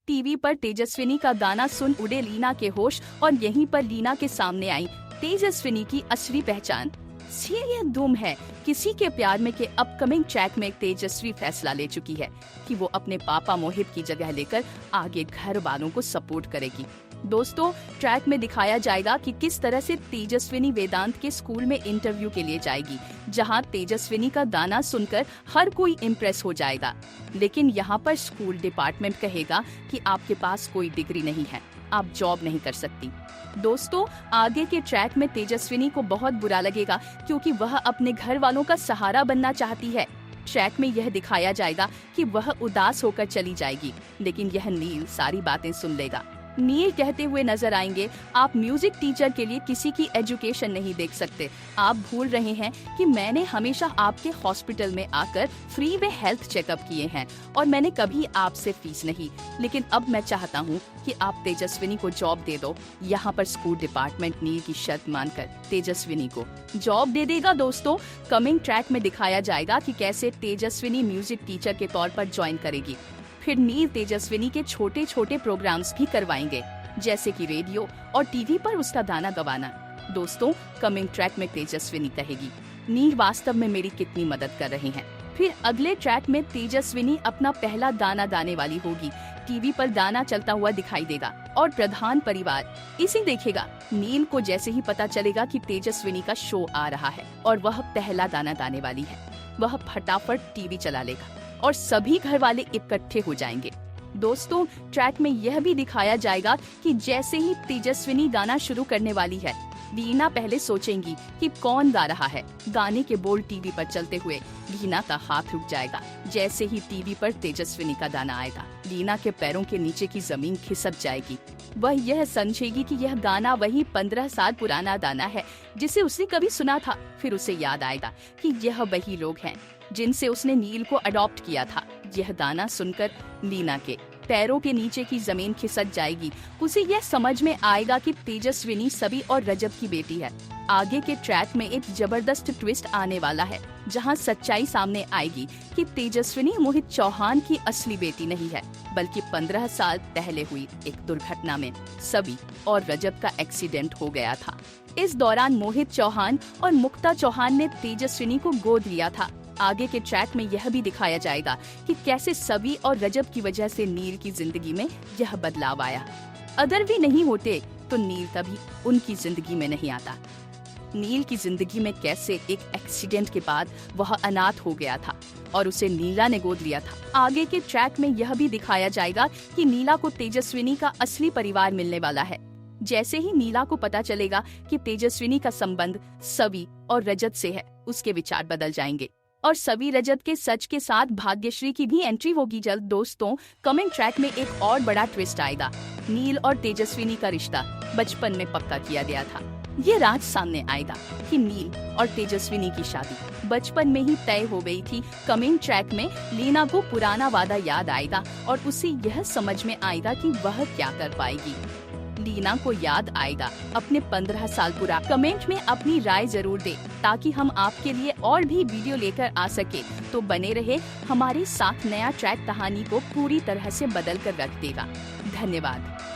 TV पर तेजस्विनी का गाना सुन उड़े लीना के होश और यहीं पर लीना के सामने आई तेजस्विनी की असली पहचान। ये धूम है किसी के प्यार में के अपकमिंग ट्रैक में तेजस्वी फैसला ले चुकी है कि वो अपने पापा मोहित की जगह लेकर आगे घर वालों को सपोर्ट करेगी। दोस्तों, ट्रैक में दिखाया जाएगा कि किस तरह से तेजस्विनी वेदांत के स्कूल में इंटरव्यू के लिए जाएगी, जहां तेजस्विनी का गाना सुनकर हर कोई इम्प्रेस हो जाएगा। लेकिन यहां पर स्कूल डिपार्टमेंट कहेगा कि आपके पास कोई डिग्री नहीं है, आप जॉब नहीं कर सकती। दोस्तों, आगे के ट्रैक में तेजस्विनी को बहुत बुरा लगेगा क्योंकि वह अपने घर वालों का सहारा बनना चाहती है। ट्रैक में यह दिखाया जाएगा कि वह उदास होकर चली जाएगी, लेकिन यह नील सारी बातें सुन लेगा। नील कहते हुए नजर आएंगे, आप म्यूजिक टीचर के लिए किसी की एजुकेशन नहीं देख सकते। आप भूल रहे हैं कि मैंने हमेशा आपके हॉस्पिटल में आकर फ्री में हेल्थ चेकअप किए हैं और मैंने कभी आपसे फीस नहीं। लेकिन अब मैं चाहता हूँ कि आप तेजस्विनी को जॉब दे दो। यहाँ पर स्कूल डिपार्टमेंट नील की शर्त मानकर तेजस्विनी को जॉब दे देगा। दोस्तों, कमिंग ट्रैक में दिखाया जाएगा कि कैसे तेजस्विनी म्यूजिक टीचर के तौर पर ज्वाइन करेगी। फिर नील तेजस्विनी के छोटे छोटे प्रोग्राम्स भी करवाएंगे, जैसे कि रेडियो और टीवी पर उसका गाना गवाना। दोस्तों, कमिंग ट्रैक में तेजस्विनी कहेगी, नील वास्तव में मेरी कितनी मदद कर रहे हैं। फिर अगले ट्रैक में तेजस्विनी अपना पहला गाना गाने वाली होगी। टीवी पर गाना चलता हुआ दिखाई देगा और प्रधान परिवार इसे देखेगा। नील को जैसे ही पता चलेगा कि तेजस्विनी का शो आ रहा है और वह पहला गाना गाने वाली है, वह फटाफट टीवी चला लेगा और सभी घर वाले इकट्ठे हो जाएंगे। दोस्तों, ट्रैक में यह भी दिखाया जाएगा कि जैसे ही तेजस्विनी गाना शुरू करने वाली है, लीना पहले सोचेंगी कि कौन गा रहा है। गाने के बोल टीवी पर चलते हुए लीना का हाथ रुक जाएगा। जैसे ही टीवी पर तेजस्विनी का गाना आएगा, लीना के पैरों के नीचे की जमीन खिसक जाएगी। वह यह समझेगी कि यह गाना वही 15 साल पुराना गाना है जिसे उसने कभी सुना था। फिर उसे याद आएगा कि यह वही लोग हैं जिनसे उसने नील को अडॉप्ट किया था। यह गाना सुनकर लीना के पैरों के नीचे की जमीन खिसक जाएगी। उसे यह समझ में आएगा कि तेजस्विनी सबी और रजब की बेटी है। आगे के ट्रैक में एक जबरदस्त ट्विस्ट आने वाला है, जहां सच्चाई सामने आएगी कि तेजस्विनी मोहित चौहान की असली बेटी नहीं है, बल्कि 15 साल पहले हुई एक दुर्घटना में सबी और रजब का एक्सीडेंट हो गया था। इस दौरान मोहित चौहान और मुक्ता चौहान ने तेजस्विनी को गोद लिया था। आगे के ट्रैक में यह भी दिखाया जाएगा कि कैसे सबी और रजब की वजह से नील की जिंदगी में यह बदलाव आया। अगर भी नहीं होते तो नील कभी उनकी जिंदगी में नहीं आता। नील की जिंदगी में कैसे एक एक्सीडेंट के बाद वह अनाथ हो गया था और उसे नीला ने गोद लिया था। आगे के ट्रैक में यह भी दिखाया जाएगा कि नीला को तेजस्विनी का असली परिवार मिलने वाला है। जैसे ही नीला को पता चलेगा कि तेजस्विनी का संबंध सबी और रजत से है, उसके विचार बदल जाएंगे और सबी रजत के सच के साथ भाग्यश्री की भी एंट्री होगी जल्द। दोस्तों, कमिंग ट्रैक में एक और बड़ा ट्विस्ट आएगा। नील और तेजस्विनी का रिश्ता बचपन में पक्का किया गया था। ये राज सामने आएगा कि नील और तेजस्विनी की शादी बचपन में ही तय हो गई थी। कमिंग ट्रैक में लीना को पुराना वादा याद आएगा और उसे यह समझ में आएगा कि वह क्या कर पाएगी। लीना को याद आएगा अपने 15 साल पूरा। कमेंट में अपनी राय जरूर दे ताकि हम आपके लिए और भी वीडियो लेकर आ सके। तो बने रहे हमारे साथ। नया ट्रैक कहानी को पूरी तरह से बदल कर रख देगा। धन्यवाद।